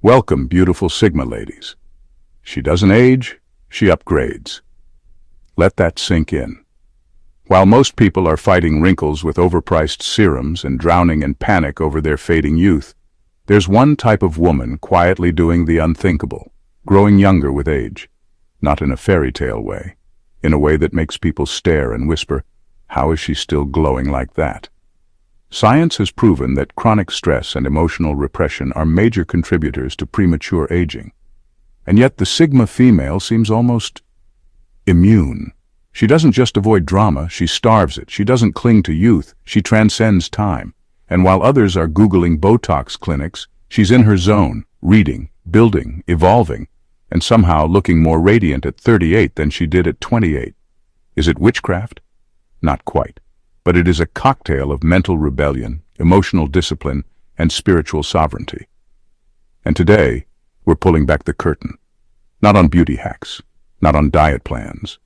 Welcome, beautiful Sigma ladies. She doesn't age, she upgrades. Let that sink in. While most people are fighting wrinkles with overpriced serums and drowning in panic over their fading youth, there's one type of woman quietly doing the unthinkable, growing younger with age. Not in a fairy tale way, in a way that makes people stare and whisper, "How is she still glowing like that?" Science has proven that chronic stress and emotional repression are major contributors to premature aging. And yet the Sigma female seems almost immune. She doesn't just avoid drama, she starves it. She doesn't cling to youth, she transcends time. And while others are Googling Botox clinics, she's in her zone, reading, building, evolving, and somehow looking more radiant at 38 than she did at 28. Is it witchcraft? Not quite. But it is a cocktail of mental rebellion, emotional discipline, and spiritual sovereignty. And today, we're pulling back the curtain. Not on beauty hacks, not on diet plans,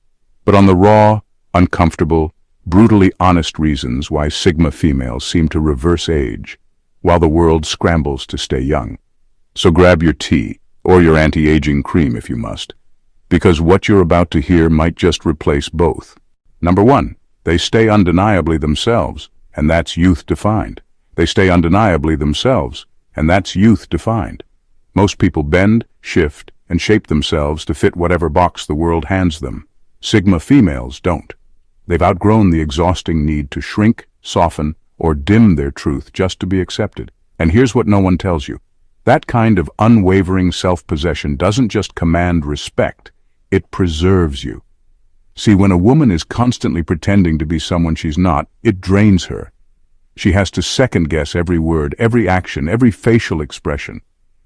but on the raw, uncomfortable, brutally honest reasons why Sigma females seem to reverse age, while the world scrambles to stay young. So grab your tea, or your anti-aging cream if you must, because what you're about to hear might just replace both. Number one, they stay undeniably themselves, and that's youth-defined. They stay undeniably themselves, and that's youth-defined. Most people bend, shift, and shape themselves to fit whatever box the world hands them. Sigma females don't. They've outgrown the exhausting need to shrink, soften, or dim their truth just to be accepted. And here's what no one tells you. That kind of unwavering self-possession doesn't just command respect, it preserves you. See, when a woman is constantly pretending to be someone she's not, it drains her. She has to second-guess every word, every action, every facial expression.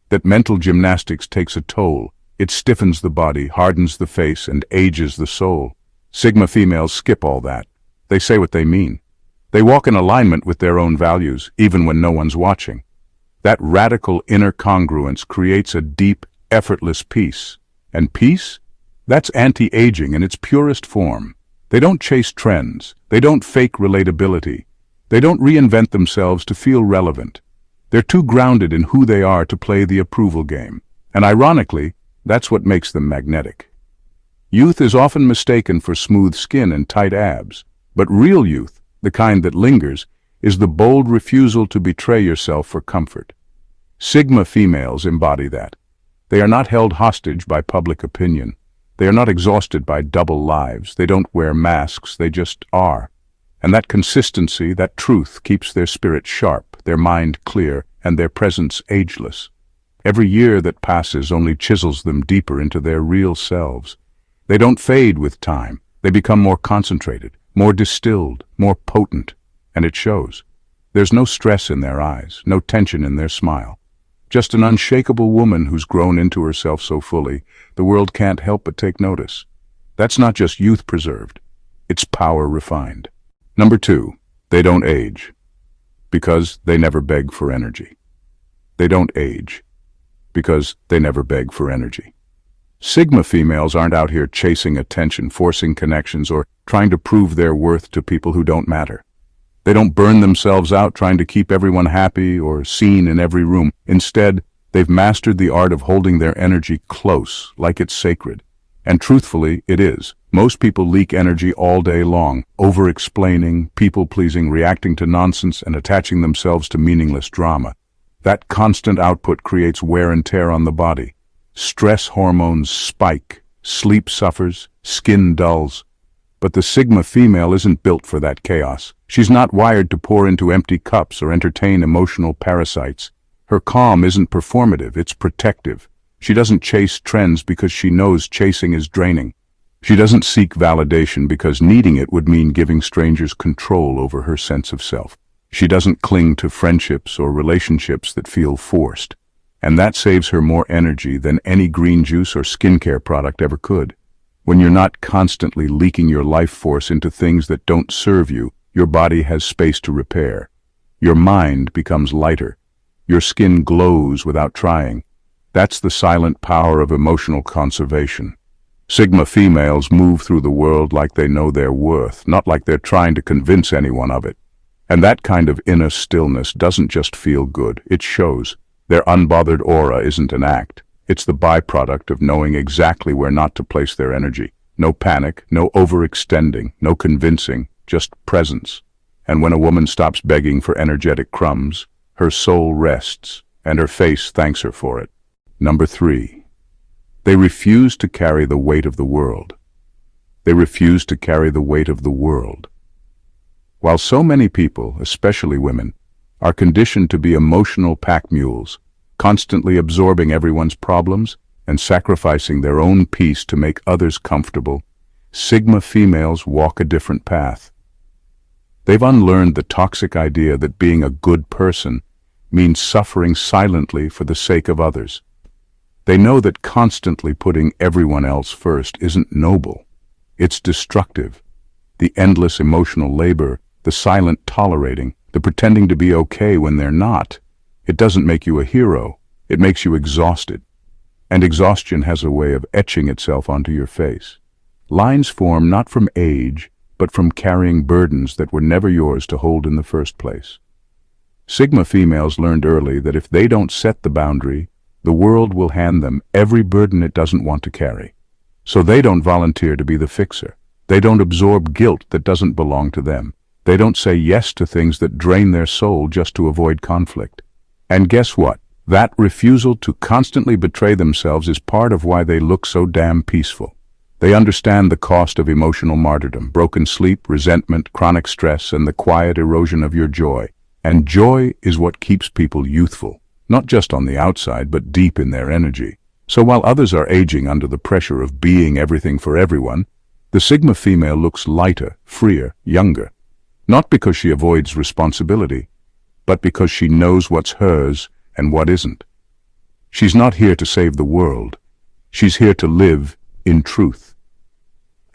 That mental gymnastics takes a toll. It stiffens the body, hardens the face, and ages the soul. Sigma females skip all that. They say what they mean. They walk in alignment with their own values, even when no one's watching. That radical inner congruence creates a deep, effortless peace. And peace? That's anti-aging in its purest form. They don't chase trends. They don't fake relatability. They don't reinvent themselves to feel relevant. They're too grounded in who they are to play the approval game. And ironically, that's what makes them magnetic. Youth is often mistaken for smooth skin and tight abs. But real youth, the kind that lingers, is the bold refusal to betray yourself for comfort. Sigma females embody that. They are not held hostage by public opinion. They are not exhausted by double lives. They don't wear masks, they just are. And that consistency, that truth, keeps their spirit sharp, their mind clear, and their presence ageless. Every year that passes only chisels them deeper into their real selves. They don't fade with time. They become more concentrated, more distilled, more potent, and it shows. There's no stress in their eyes, no tension in their smile. Just an unshakable woman who's grown into herself so fully, the world can't help but take notice. That's not just youth preserved, it's power refined. Number two, they don't age, because they never beg for energy. They don't age, because they never beg for energy. Sigma females aren't out here chasing attention, forcing connections, or trying to prove their worth to people who don't matter. They don't burn themselves out trying to keep everyone happy or seen in every room. Instead, they've mastered the art of holding their energy close, like it's sacred. And truthfully, it is. Most people leak energy all day long, over-explaining, people-pleasing, reacting to nonsense, and attaching themselves to meaningless drama. That constant output creates wear and tear on the body. Stress hormones spike, sleep suffers, skin dulls. But the Sigma female isn't built for that chaos. She's not wired to pour into empty cups or entertain emotional parasites. Her calm isn't performative, it's protective. She doesn't chase trends because she knows chasing is draining. She doesn't seek validation because needing it would mean giving strangers control over her sense of self. She doesn't cling to friendships or relationships that feel forced. And that saves her more energy than any green juice or skincare product ever could. When you're not constantly leaking your life force into things that don't serve you, your body has space to repair. Your mind becomes lighter. Your skin glows without trying. That's the silent power of emotional conservation. Sigma females move through the world like they know their worth, not like they're trying to convince anyone of it. And that kind of inner stillness doesn't just feel good, it shows. Their unbothered aura isn't an act. It's the byproduct of knowing exactly where not to place their energy. No panic, no overextending, no convincing, just presence. And when a woman stops begging for energetic crumbs, her soul rests, and her face thanks her for it. Number 3. They refuse to carry the weight of the world. They refuse to carry the weight of the world. While so many people, especially women, are conditioned to be emotional pack mules, constantly absorbing everyone's problems and sacrificing their own peace to make others comfortable, Sigma females walk a different path. They've unlearned the toxic idea that being a good person means suffering silently for the sake of others. They know that constantly putting everyone else first isn't noble. It's destructive. The endless emotional labor, the silent tolerating, the pretending to be okay when they're not. It doesn't make you a hero. It makes you exhausted. And exhaustion has a way of etching itself onto your face. Lines form not from age, but from carrying burdens that were never yours to hold in the first place. Sigma females learned early that if they don't set the boundary, the world will hand them every burden it doesn't want to carry. So they don't volunteer to be the fixer. They don't absorb guilt that doesn't belong to them. They don't say yes to things that drain their soul just to avoid conflict. And guess what? That refusal to constantly betray themselves is part of why they look so damn peaceful. They understand the cost of emotional martyrdom, broken sleep, resentment, chronic stress, and the quiet erosion of your joy. And joy is what keeps people youthful, not just on the outside, but deep in their energy. So while others are aging under the pressure of being everything for everyone, the Sigma female looks lighter, freer, younger. Not because she avoids responsibility, but because she knows what's hers and what isn't. She's not here to save the world. She's here to live in truth.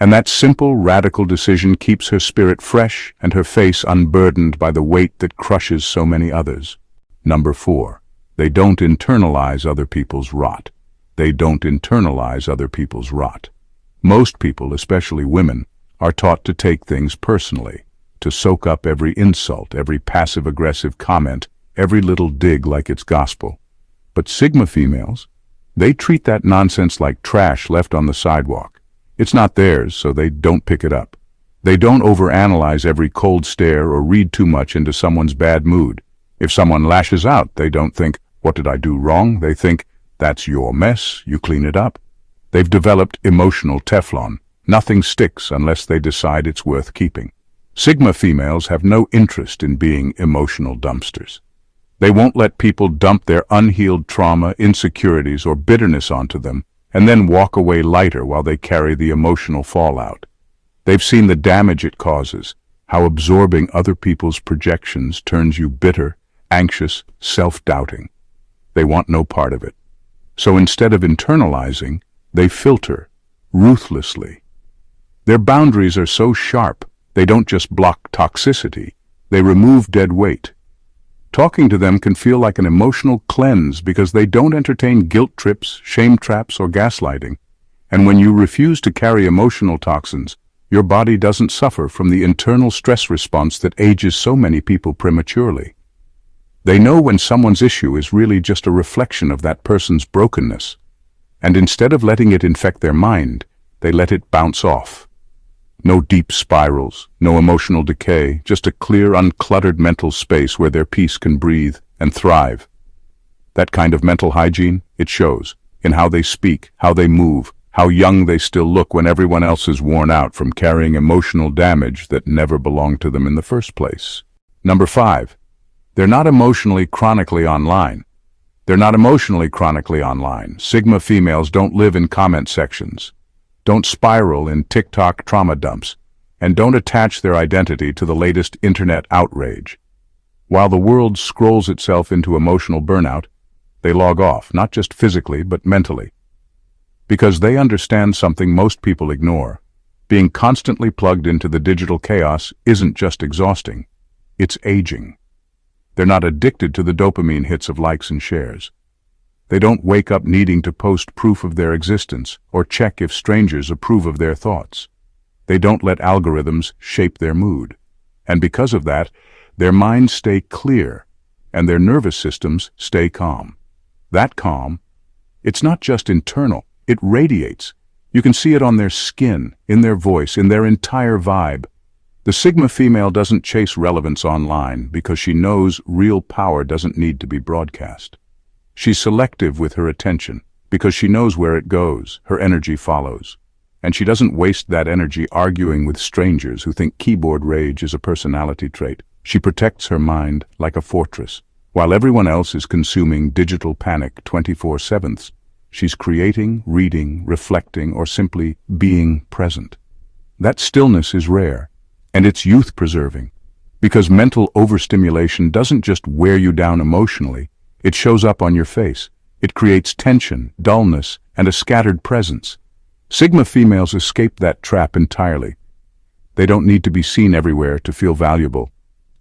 And that simple, radical decision keeps her spirit fresh and her face unburdened by the weight that crushes so many others. Number 4. They don't internalize other people's rot. They don't internalize other people's rot. Most people, especially women, are taught to take things personally, to soak up every insult, every passive-aggressive comment, every little dig like it's gospel. But Sigma females, they treat that nonsense like trash left on the sidewalk. It's not theirs, so they don't pick it up. They don't overanalyze every cold stare or read too much into someone's bad mood. If someone lashes out, they don't think, "What did I do wrong?" They think, "That's your mess, you clean it up." They've developed emotional Teflon. Nothing sticks unless they decide it's worth keeping. Sigma females have no interest in being emotional dumpsters. They won't let people dump their unhealed trauma, insecurities, or bitterness onto them, and then walk away lighter while they carry the emotional fallout. They've seen the damage it causes, how absorbing other people's projections turns you bitter, anxious, self-doubting. They want no part of it. So instead of internalizing, they filter, ruthlessly. Their boundaries are so sharp, they don't just block toxicity, they remove dead weight. Talking to them can feel like an emotional cleanse because they don't entertain guilt trips, shame traps, or gaslighting. And when you refuse to carry emotional toxins, your body doesn't suffer from the internal stress response that ages so many people prematurely. They know when someone's issue is really just a reflection of that person's brokenness. And instead of letting it infect their mind, they let it bounce off. No deep spirals, no emotional decay, just a clear, uncluttered mental space where their peace can breathe and thrive. That kind of mental hygiene, it shows in how they speak, how they move, how young they still look when everyone else is worn out from carrying emotional damage that never belonged to them in the first place. Number 5. They're not emotionally chronically online. They're not emotionally chronically online. Sigma females don't live in comment sections, don't spiral in TikTok trauma dumps, and don't attach their identity to the latest internet outrage. While the world scrolls itself into emotional burnout, they log off, not just physically, but mentally. Because they understand something most people ignore. Being constantly plugged into the digital chaos isn't just exhausting, it's aging. They're not addicted to the dopamine hits of likes and shares. They don't wake up needing to post proof of their existence or check if strangers approve of their thoughts. They don't let algorithms shape their mood. And because of that, their minds stay clear and their nervous systems stay calm. That calm, it's not just internal, it radiates. You can see it on their skin, in their voice, in their entire vibe. The Sigma female doesn't chase relevance online because she knows real power doesn't need to be broadcast. She's selective with her attention because she knows where it goes, her energy follows. And she doesn't waste that energy arguing with strangers who think keyboard rage is a personality trait. She protects her mind like a fortress. While everyone else is consuming digital panic 24/7, she's creating, reading, reflecting, or simply being present. That stillness is rare, and it's youth-preserving, because mental overstimulation doesn't just wear you down emotionally, it shows up on your face. It creates tension, dullness, and a scattered presence. Sigma females escape that trap entirely. They don't need to be seen everywhere to feel valuable,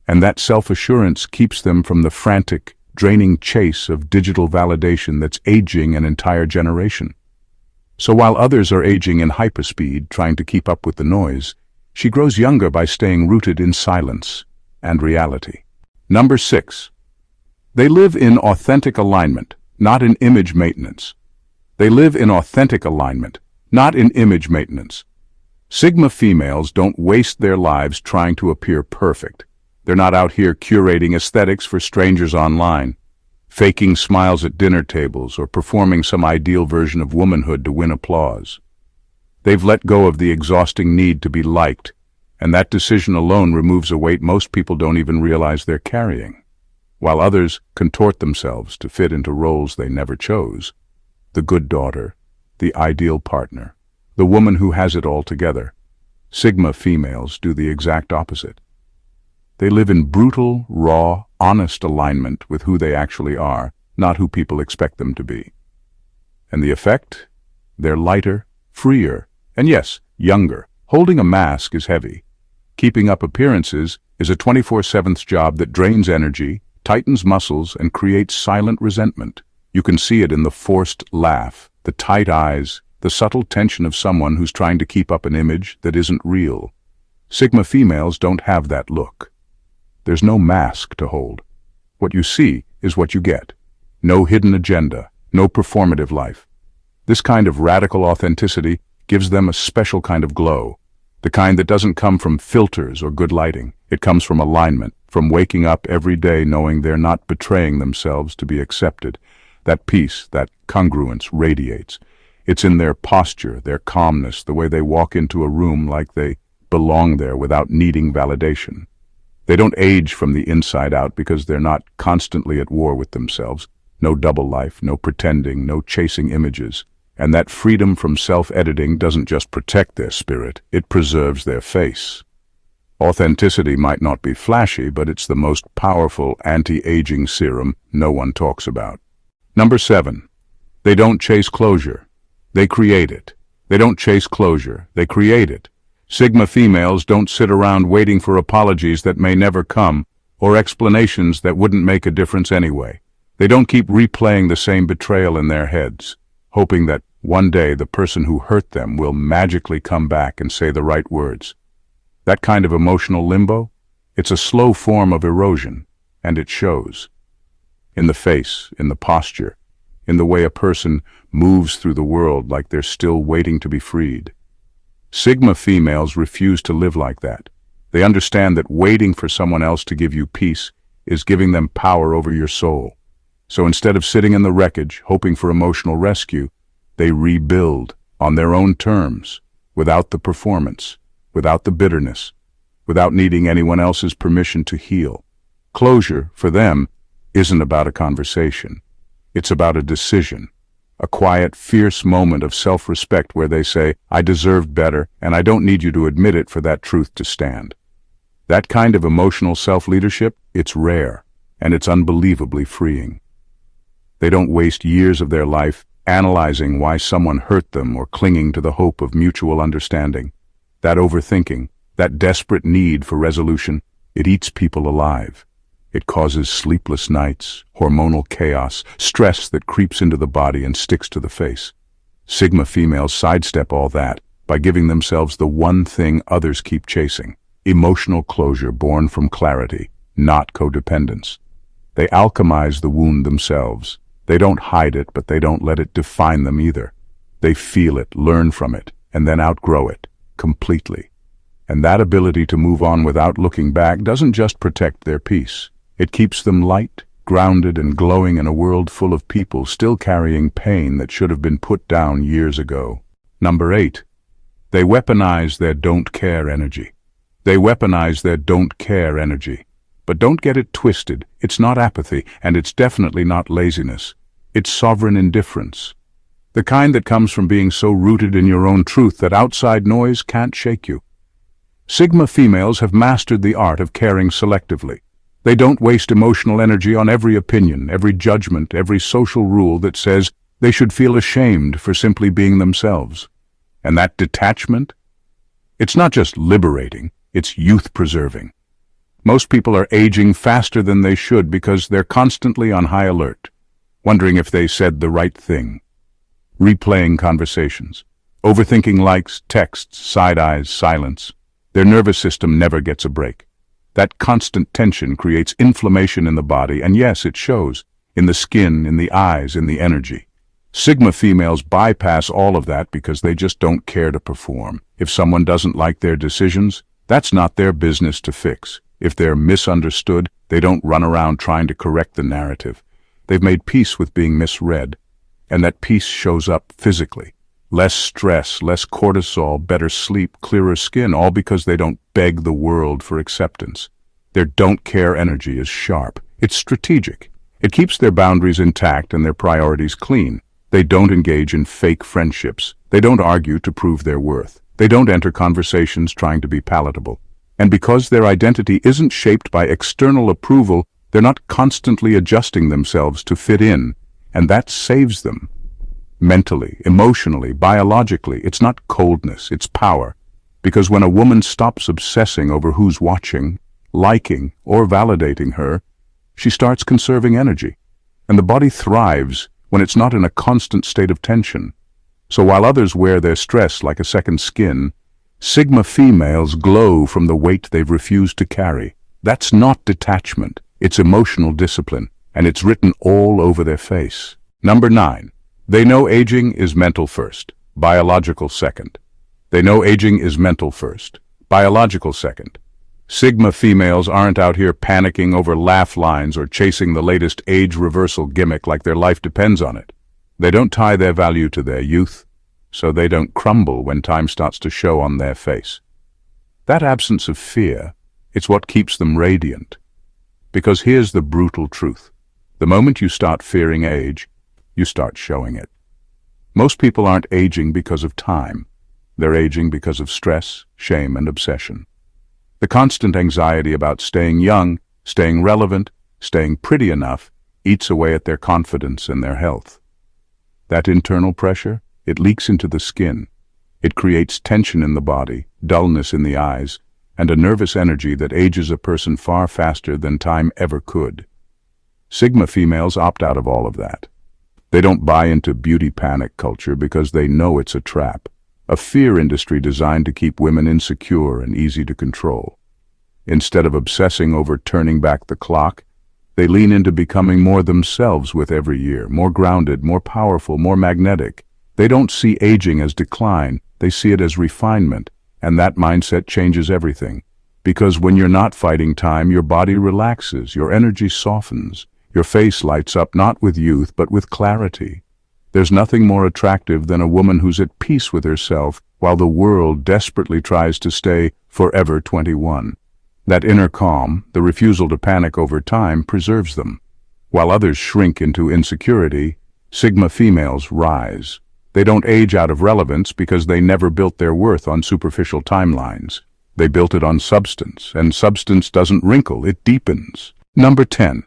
and that self-assurance keeps them from the frantic, draining chase of digital validation that's aging an entire generation. So while others are aging in hyperspeed, trying to keep up with the noise, she grows younger by staying rooted in silence and reality. Number 6. They live in authentic alignment, not in image maintenance. They live in authentic alignment, not in image maintenance. Sigma females don't waste their lives trying to appear perfect. They're not out here curating aesthetics for strangers online, faking smiles at dinner tables, or performing some ideal version of womanhood to win applause. They've let go of the exhausting need to be liked, and that decision alone removes a weight most people don't even realize they're carrying. While others contort themselves to fit into roles they never chose, the good daughter, the ideal partner, the woman who has it all together, Sigma females do the exact opposite. They live in brutal, raw, honest alignment with who they actually are, not who people expect them to be. And the effect? They're lighter, freer, and yes, younger. Holding a mask is heavy. Keeping up appearances is a 24/7 job that drains energy, tightens muscles, and creates silent resentment. You can see it in the forced laugh, the tight eyes, the subtle tension of someone who's trying to keep up an image that isn't real. Sigma females don't have that look. There's no mask to hold. What you see is what you get. No hidden agenda, no performative life. This kind of radical authenticity gives them a special kind of glow, the kind that doesn't come from filters or good lighting. It comes from alignment, from waking up every day knowing they're not betraying themselves to be accepted. That peace, that congruence radiates. It's in their posture, their calmness, the way they walk into a room like they belong there without needing validation. They don't age from the inside out because they're not constantly at war with themselves. No double life, no pretending, no chasing images. And that freedom from self-editing doesn't just protect their spirit, it preserves their face. Authenticity might not be flashy, but it's the most powerful anti-aging serum no one talks about. Number 7. They don't chase closure. They create it. They don't chase closure. They create it. Sigma females don't sit around waiting for apologies that may never come, or explanations that wouldn't make a difference anyway. They don't keep replaying the same betrayal in their heads, hoping that one day the person who hurt them will magically come back and say the right words. That kind of emotional limbo, it's a slow form of erosion, and it shows. In the face, in the posture, in the way a person moves through the world like they're still waiting to be freed. Sigma females refuse to live like that. They understand that waiting for someone else to give you peace is giving them power over your soul. So instead of sitting in the wreckage, hoping for emotional rescue, they rebuild on their own terms, without the performance, without the bitterness, without needing anyone else's permission to heal. Closure, for them, isn't about a conversation. It's about a decision. A quiet, fierce moment of self-respect where they say, I deserved better, and I don't need you to admit it for that truth to stand. That kind of emotional self-leadership, it's rare, and it's unbelievably freeing. They don't waste years of their life analyzing why someone hurt them or clinging to the hope of mutual understanding. That overthinking, that desperate need for resolution, it eats people alive. It causes sleepless nights, hormonal chaos, stress that creeps into the body and sticks to the face. Sigma females sidestep all that by giving themselves the one thing others keep chasing: emotional closure born from clarity, not codependence. They alchemize the wound themselves. They don't hide it, but they don't let it define them either. They feel it, learn from it, and then outgrow it completely. And that ability to move on without looking back doesn't just protect their peace. It keeps them light, grounded, and glowing in a world full of people still carrying pain that should have been put down years ago. Number 8. They weaponize their don't care energy. They weaponize their don't care energy. But don't get it twisted. It's not apathy, and it's definitely not laziness. It's sovereign indifference. The kind that comes from being so rooted in your own truth that outside noise can't shake you. Sigma females have mastered the art of caring selectively. They don't waste emotional energy on every opinion, every judgment, every social rule that says they should feel ashamed for simply being themselves. And that detachment? It's not just liberating, it's youth-preserving. Most people are aging faster than they should because they're constantly on high alert, wondering if they said the right thing, replaying conversations, overthinking likes, texts, side eyes, silence. Their nervous system never gets a break. That constant tension creates inflammation in the body, and yes, it shows, in the skin, in the eyes, in the energy. Sigma females bypass all of that because they just don't care to perform. If someone doesn't like their decisions, that's not their business to fix. If they're misunderstood, they don't run around trying to correct the narrative. They've made peace with being misread, and that peace shows up physically. Less stress, less cortisol, better sleep, clearer skin, all because they don't beg the world for acceptance. Their don't care energy is sharp. It's strategic. It keeps their boundaries intact and their priorities clean. They don't engage in fake friendships. They don't argue to prove their worth. They don't enter conversations trying to be palatable. And because their identity isn't shaped by external approval, they're not constantly adjusting themselves to fit in, and that saves them. Mentally, emotionally, biologically, it's not coldness, it's power. Because when a woman stops obsessing over who's watching, liking, or validating her, she starts conserving energy. And the body thrives when it's not in a constant state of tension. So while others wear their stress like a second skin, Sigma females glow from the weight they've refused to carry. That's not detachment, it's emotional discipline, and it's written all over their face. Number 9. They know aging is mental first, biological second. They know aging is mental first, biological second. Sigma females aren't out here panicking over laugh lines or chasing the latest age reversal gimmick like their life depends on it. They don't tie their value to their youth, so they don't crumble when time starts to show on their face. That absence of fear, it's what keeps them radiant. Because here's the brutal truth. The moment you start fearing age, you start showing it. Most people aren't aging because of time. They're aging because of stress, shame, and obsession. The constant anxiety about staying young, staying relevant, staying pretty enough, eats away at their confidence and their health. That internal pressure, it leaks into the skin. It creates tension in the body, dullness in the eyes, and a nervous energy that ages a person far faster than time ever could. Sigma females opt out of all of that. They don't buy into beauty panic culture because they know it's a trap, a fear industry designed to keep women insecure and easy to control. Instead of obsessing over turning back the clock, they lean into becoming more themselves with every year, more grounded, more powerful, more magnetic. They don't see aging as decline, they see it as refinement, and that mindset changes everything. Because when you're not fighting time, your body relaxes, your energy softens. Your face lights up not with youth, but with clarity. There's nothing more attractive than a woman who's at peace with herself while the world desperately tries to stay forever 21. That inner calm, the refusal to panic over time, preserves them. While others shrink into insecurity, Sigma females rise. They don't age out of relevance because they never built their worth on superficial timelines. They built it on substance, and substance doesn't wrinkle, it deepens. Number 10.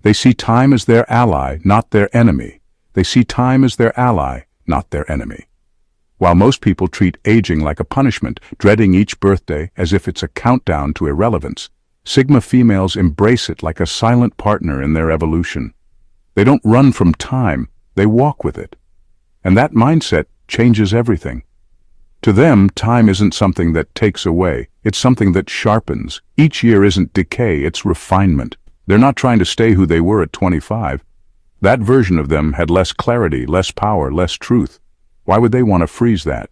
They see time as their ally, not their enemy. They see time as their ally, not their enemy. While most people treat aging like a punishment, dreading each birthday as if it's a countdown to irrelevance, Sigma females embrace it like a silent partner in their evolution. They don't run from time, they walk with it. And that mindset changes everything. To them, time isn't something that takes away, it's something that sharpens. Each year isn't decay, it's refinement. They're not trying to stay who they were at 25. That version of them had less clarity, less power, less truth. Why would they want to freeze that?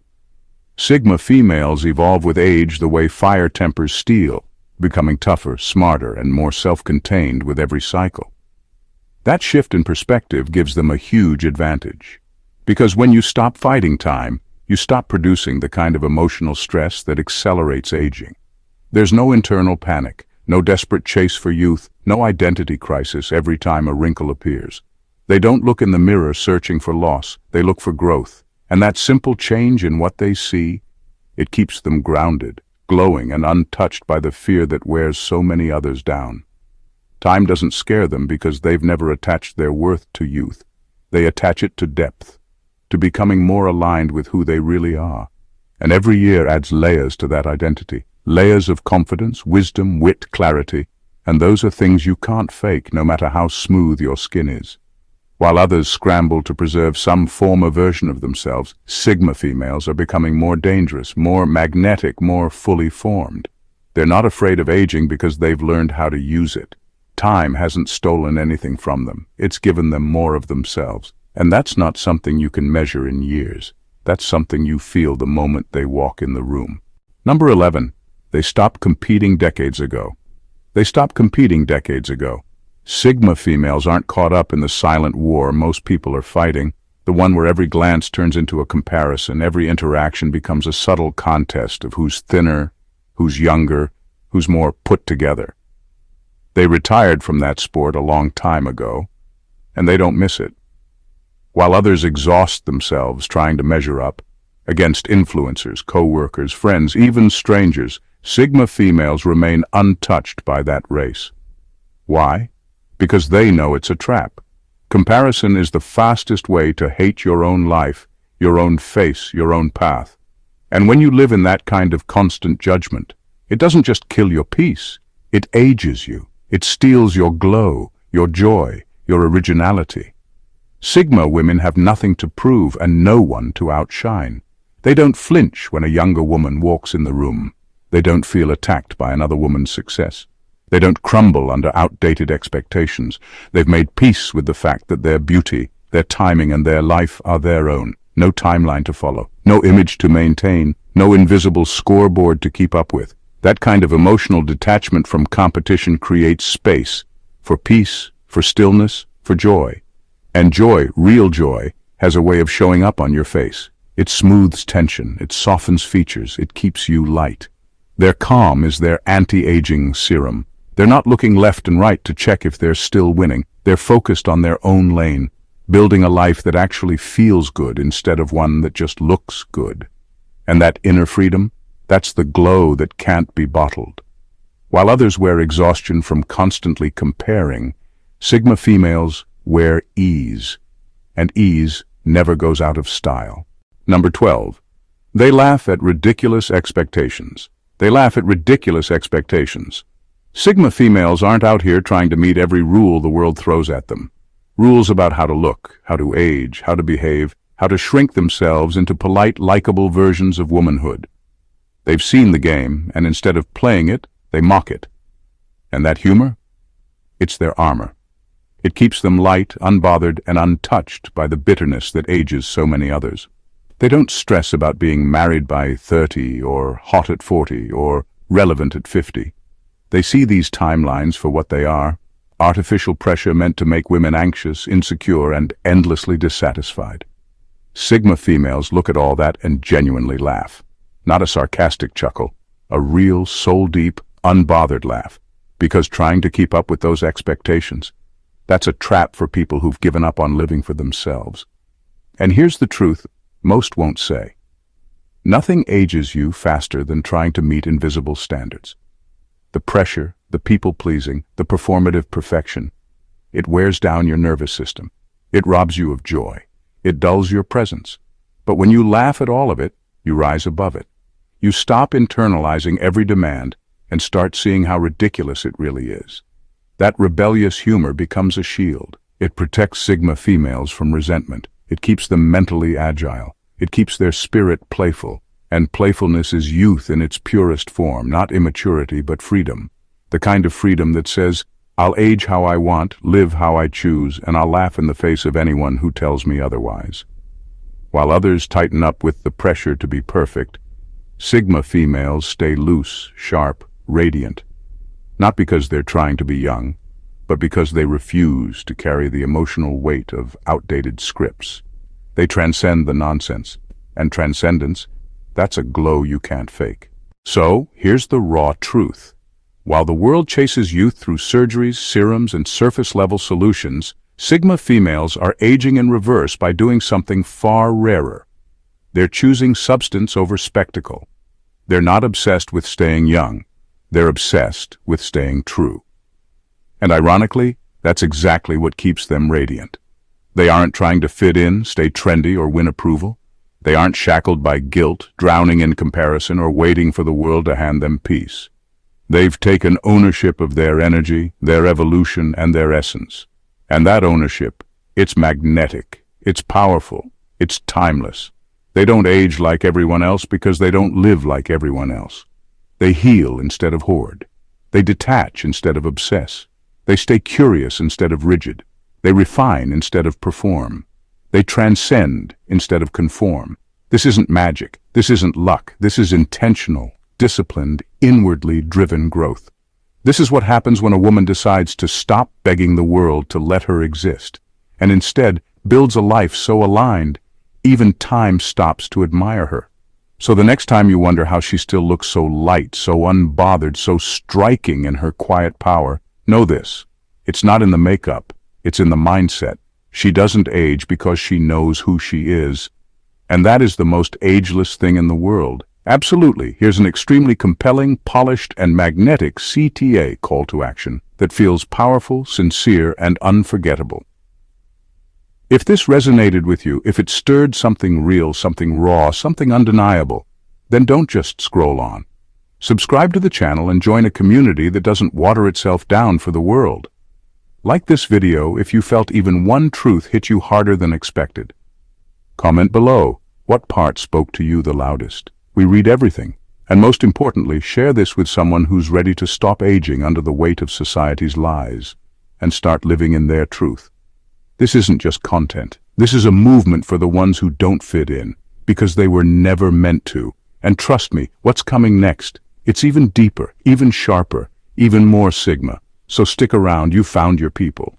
Sigma females evolve with age the way fire tempers steel, becoming tougher, smarter, and more self-contained with every cycle. That shift in perspective gives them a huge advantage. Because when you stop fighting time, you stop producing the kind of emotional stress that accelerates aging. There's no internal panic, no desperate chase for youth, no identity crisis every time a wrinkle appears. They don't look in the mirror searching for loss, they look for growth. And that simple change in what they see, it keeps them grounded, glowing and untouched by the fear that wears so many others down. Time doesn't scare them because they've never attached their worth to youth. They attach it to depth, to becoming more aligned with who they really are. And every year adds layers to that identity, layers of confidence, wisdom, wit, clarity, and those are things you can't fake no matter how smooth your skin is. While others scramble to preserve some former version of themselves, Sigma females are becoming more dangerous, more magnetic, more fully formed. They're not afraid of aging because they've learned how to use it. Time hasn't stolen anything from them. It's given them more of themselves. And that's not something you can measure in years. That's something you feel the moment they walk in the room. Number 11. They stopped competing decades ago. They stopped competing decades ago. Sigma females aren't caught up in the silent war most people are fighting, the one where every glance turns into a comparison, every interaction becomes a subtle contest of who's thinner, who's younger, who's more put together. They retired from that sport a long time ago, and they don't miss it. While others exhaust themselves trying to measure up, against influencers, co-workers, friends, even strangers, Sigma females remain untouched by that race. Why? Because they know it's a trap. Comparison is the fastest way to hate your own life, your own face, your own path. And when you live in that kind of constant judgment, it doesn't just kill your peace, it ages you. It steals your glow, your joy, your originality. Sigma women have nothing to prove and no one to outshine. They don't flinch when a younger woman walks in the room. They don't feel attacked by another woman's success. They don't crumble under outdated expectations. They've made peace with the fact that their beauty, their timing, and their life are their own. No timeline to follow, no image to maintain, no invisible scoreboard to keep up with. That kind of emotional detachment from competition creates space for peace, for stillness, for joy. And joy, real joy, has a way of showing up on your face. It smooths tension, it softens features, it keeps you light. Their calm is their anti-aging serum. They're not looking left and right to check if they're still winning. They're focused on their own lane, building a life that actually feels good instead of one that just looks good. And that inner freedom, that's the glow that can't be bottled. While others wear exhaustion from constantly comparing, Sigma females wear ease, and ease never goes out of style. Number 12. They laugh at ridiculous expectations. They laugh at ridiculous expectations. Sigma females aren't out here trying to meet every rule the world throws at them. Rules about how to look, how to age, how to behave, how to shrink themselves into polite, likable versions of womanhood. They've seen the game, and instead of playing it, they mock it. And that humor? It's their armor. It keeps them light, unbothered, and untouched by the bitterness that ages so many others. They don't stress about being married by 30, or hot at 40, or relevant at 50. They see these timelines for what they are, artificial pressure meant to make women anxious, insecure, and endlessly dissatisfied. Sigma females look at all that and genuinely laugh. Not a sarcastic chuckle, a real, soul-deep, unbothered laugh. Because trying to keep up with those expectations, that's a trap for people who've given up on living for themselves. And here's the truth most won't say. Nothing ages you faster than trying to meet invisible standards. The pressure, the people-pleasing, the performative perfection, it wears down your nervous system. It robs you of joy. It dulls your presence. But when you laugh at all of it, you rise above it. You stop internalizing every demand and start seeing how ridiculous it really is. That rebellious humor becomes a shield. It protects Sigma females from resentment. It keeps them mentally agile. It keeps their spirit playful. And playfulness is youth in its purest form, not immaturity, but freedom. The kind of freedom that says, I'll age how I want, live how I choose, and I'll laugh in the face of anyone who tells me otherwise. While others tighten up with the pressure to be perfect, Sigma females stay loose, sharp, radiant. Not because they're trying to be young, but because they refuse to carry the emotional weight of outdated scripts. They transcend the nonsense, and transcendence, that's a glow you can't fake. So, here's the raw truth. While the world chases youth through surgeries, serums, and surface-level solutions, Sigma females are aging in reverse by doing something far rarer. They're choosing substance over spectacle. They're not obsessed with staying young. They're obsessed with staying true. And ironically, that's exactly what keeps them radiant. They aren't trying to fit in, stay trendy, or win approval. They aren't shackled by guilt, drowning in comparison, or waiting for the world to hand them peace. They've taken ownership of their energy, their evolution, and their essence. And that ownership, it's magnetic, it's powerful, it's timeless. They don't age like everyone else because they don't live like everyone else. They heal instead of hoard. They detach instead of obsess. They stay curious instead of rigid. They refine instead of perform. They transcend instead of conform. This isn't magic. This isn't luck. This is intentional, disciplined, inwardly driven growth. This is what happens when a woman decides to stop begging the world to let her exist, and instead builds a life so aligned, even time stops to admire her. So the next time you wonder how she still looks so light, so unbothered, so striking in her quiet power, know this. It's not in the makeup, it's in the mindset. She doesn't age because she knows who she is. And that is the most ageless thing in the world. Absolutely, here's an extremely compelling, polished, and magnetic CTA call to action that feels powerful, sincere, and unforgettable. If this resonated with you, if it stirred something real, something raw, something undeniable, then don't just scroll on. Subscribe to the channel and join a community that doesn't water itself down for the world. Like this video if you felt even one truth hit you harder than expected. Comment below, what part spoke to you the loudest? We read everything, and most importantly, share this with someone who's ready to stop aging under the weight of society's lies and start living in their truth. This isn't just content. This is a movement for the ones who don't fit in, because they were never meant to. And trust me, what's coming next? It's even deeper, even sharper, even more Sigma. So stick around, you found your people.